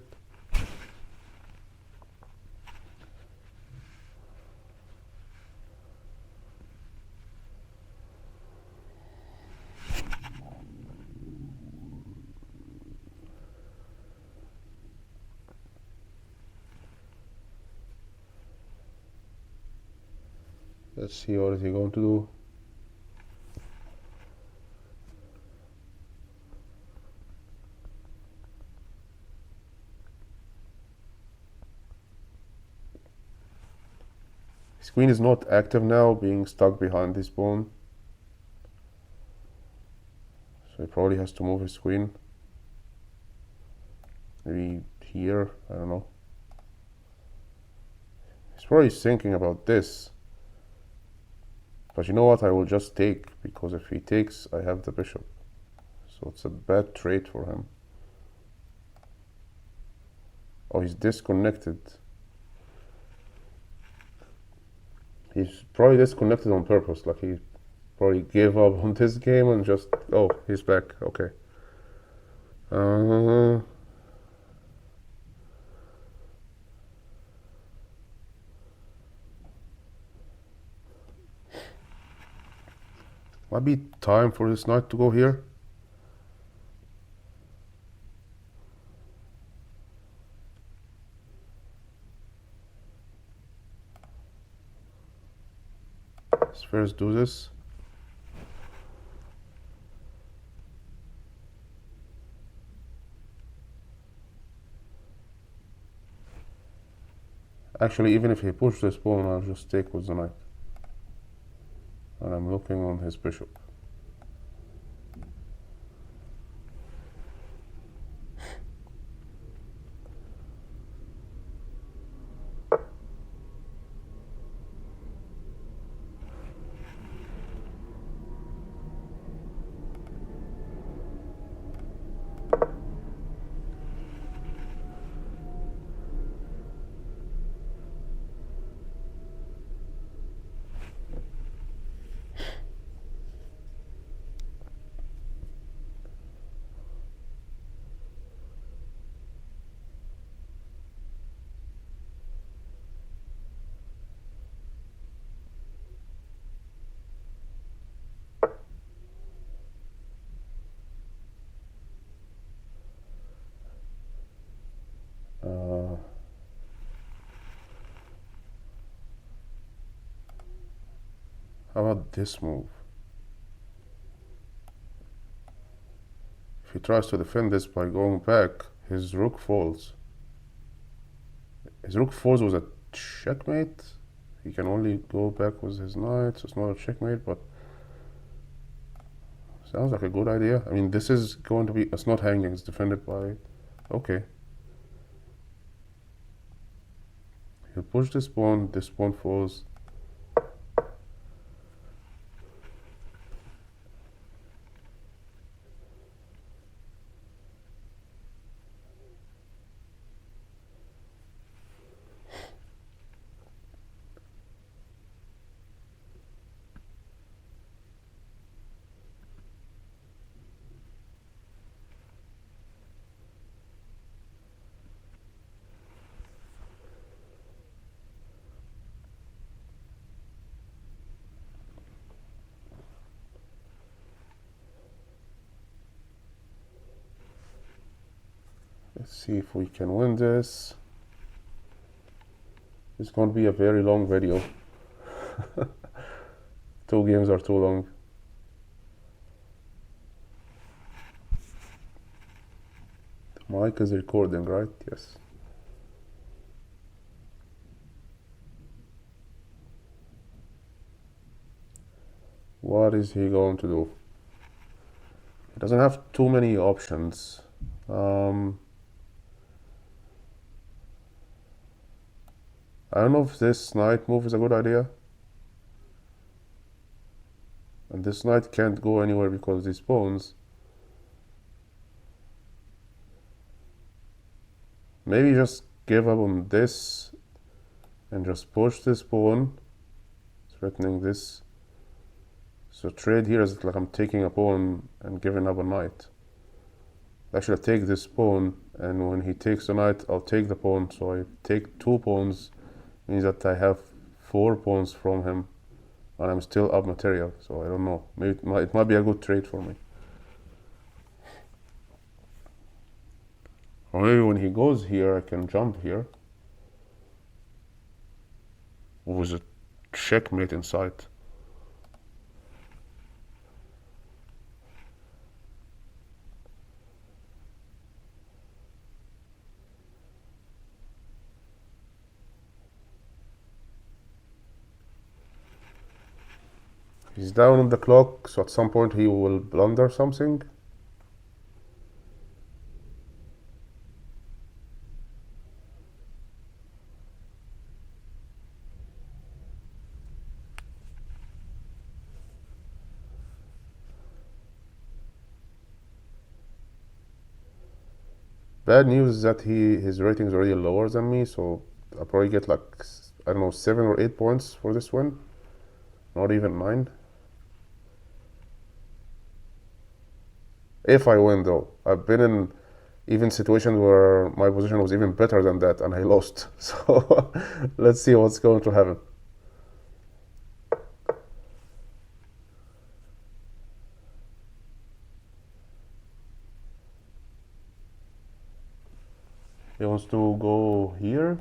Let's see what is he going to do. His queen is not active now, being stuck behind this pawn. So he probably has to move his queen. Maybe here, I don't know. He's probably thinking about this. But you know what, I will just take, because if he takes, I have the bishop. So it's a bad trade for him. Oh, he's disconnected. He's probably disconnected on purpose, like he probably gave up on this game and just... Oh, he's back, okay. Might be time for this knight to go here. Let's first do this. Actually, even if he pushes this pawn, I'll just take with the knight. And I'm looking on his bishop. How about this move? If he tries to defend this by going back, his rook falls. His rook falls with a checkmate. He can only go back with his knight, so it's not a checkmate, but sounds like a good idea. I mean, this is going to be, it's not hanging, it's defended by, okay. He'll push this pawn falls. Let's see if we can win this. It's going to be a very long video. 2 games are too long. The mic is recording, right? Yes. What is he going to do? He doesn't have too many options. I don't know if this knight move is a good idea. And this knight can't go anywhere because of these pawns. Maybe just give up on this and just push this pawn, threatening this. So trade here is like I'm taking a pawn and giving up a knight. Actually, I take this pawn, and when he takes the knight, I'll take the pawn. So I take 2 pawns, means that I have 4 pawns from him, and I'm still up material. So I don't know. Maybe it might be a good trade for me. Or maybe when he goes here, I can jump here with a checkmate in sight. He's down on the clock, so at some point he will blunder something. Bad news is that his rating is already lower than me, so I'll probably get like, I don't know, 7 or 8 points for this win. Not even 9. If I win, though. I've been in even situations where my position was even better than that and I lost. So let's see what's going to happen. He wants to go here.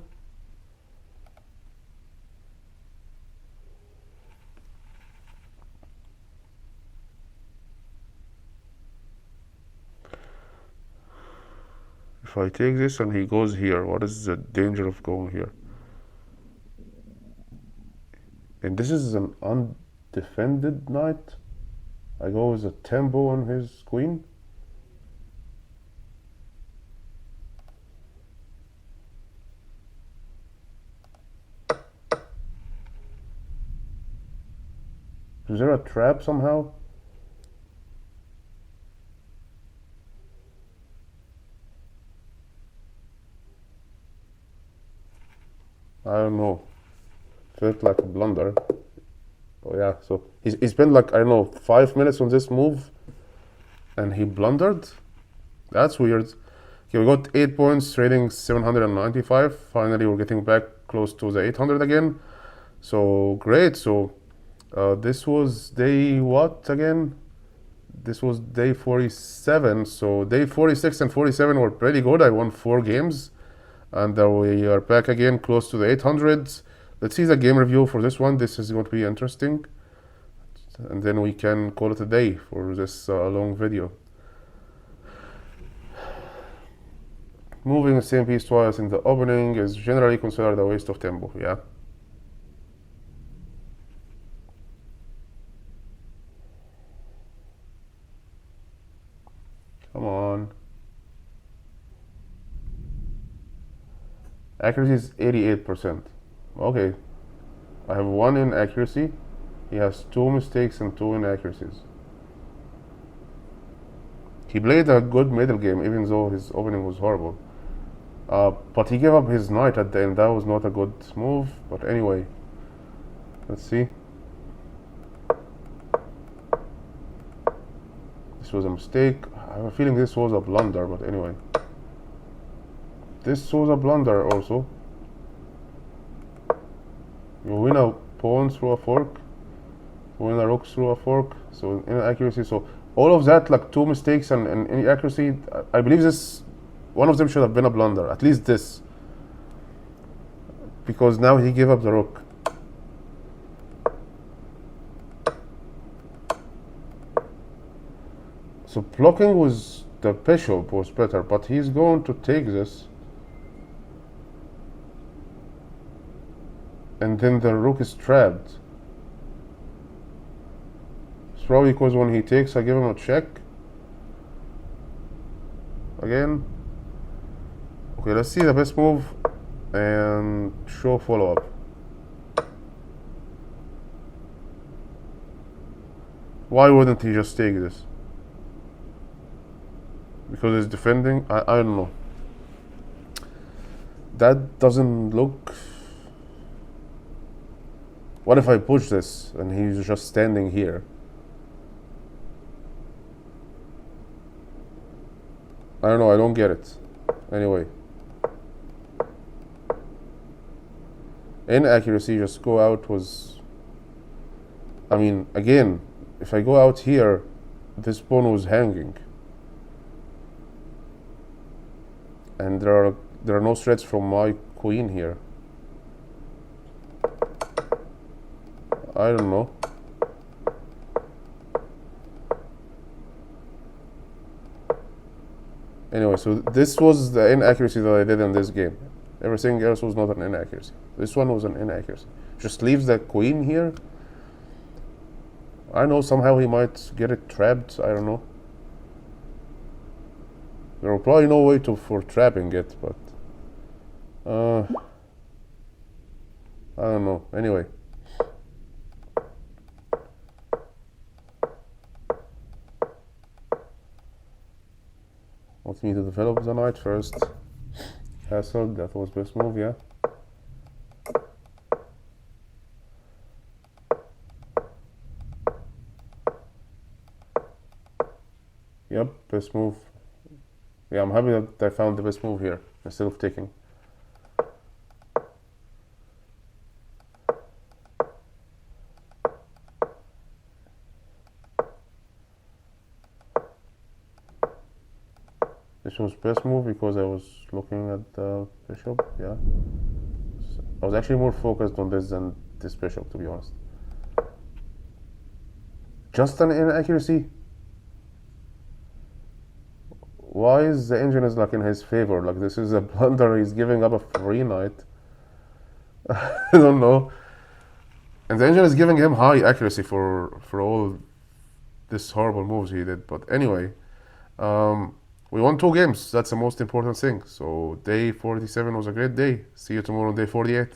If I take this and he goes here, what is the danger of going here? And this is an undefended knight. I go with a tempo on his queen. Is there a trap somehow? I don't know. Felt like a blunder. Oh yeah, so he spent like, I don't know, 5 minutes on this move and he blundered? That's weird. Okay, we got 8 points, rating 795. Finally, we're getting back close to the 800 again. So great. So this was day what again? This was day 47. So day 46 and 47 were pretty good. I won 4 games. And we are back again close to the 800s. Let's see the game review for this one. This is going to be interesting. And then we can call it a day for this long video. Moving the same piece twice in the opening is generally considered a waste of tempo, yeah? Come on. Accuracy is 88%. Okay. I have 1 inaccuracy. He has 2 mistakes and 2 inaccuracies. He played a good middle game even though his opening was horrible. But he gave up his knight at the end. That was not a good move. But anyway, let's see. This was a mistake. I have a feeling this was a blunder, but anyway. This was a blunder also. You win a pawn through a fork. You win a rook through a fork. So inaccuracy. So all of that, like 2 mistakes and inaccuracy. I believe this, one of them should have been a blunder. At least this. Because now he gave up the rook. So blocking was, the bishop was better, but he's going to take this. And then the rook is trapped. It's probably because when he takes, I give him a check. Again. Okay, let's see the best move and show follow-up. Why wouldn't he just take this? Because he's defending? I don't know. That doesn't look... What if I push this and he's just standing here? I don't know, I don't get it. Anyway. Inaccuracy, just go out was... I mean, again, if I go out here, this pawn was hanging. And there are no threats from my queen here. I don't know. Anyway, so this was the inaccuracy that I did in this game. Everything else was not an inaccuracy. This one was an inaccuracy. Just leaves the queen here. I know somehow he might get it trapped. I don't know. There will probably no way for trapping it, but I don't know. Anyway. Wants me to develop the knight first. Castle, that was best move, yeah. Yep, best move. Yeah, I'm happy that I found the best move here instead of taking. This was best move because I was looking at the bishop. Yeah, I was actually more focused on this than this bishop, to be honest. Just an inaccuracy. Why is the engine is like in his favor? Like this is a blunder. He's giving up a free knight. I don't know. And the engine is giving him high accuracy for all this horrible moves he did. But anyway, we won 2 games. That's the most important thing. So day 47 was a great day. See you tomorrow on day 48.